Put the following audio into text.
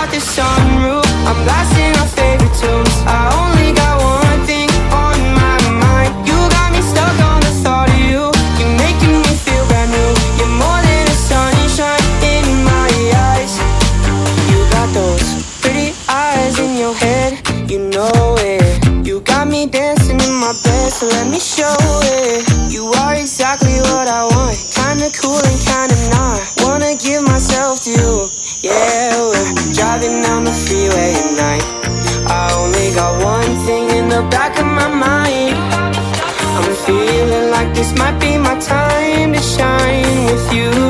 out the sunroof, I'm blasting our favorite tunes. I only got one thing on my mind. You got me stuck on the thought of you. You're making me feel brand new. You're more than a sunshine in my eyes. You got those pretty eyes in your head, you know it. You got me dancing in my bed, so let me show it. You are exactly what I want, kinda cool and kinda not. Wanna give myself to you, yeah. We're driving down the freeway at night. I only got one thing in the back of my mind. I'm feeling like this might be my time to shine with you.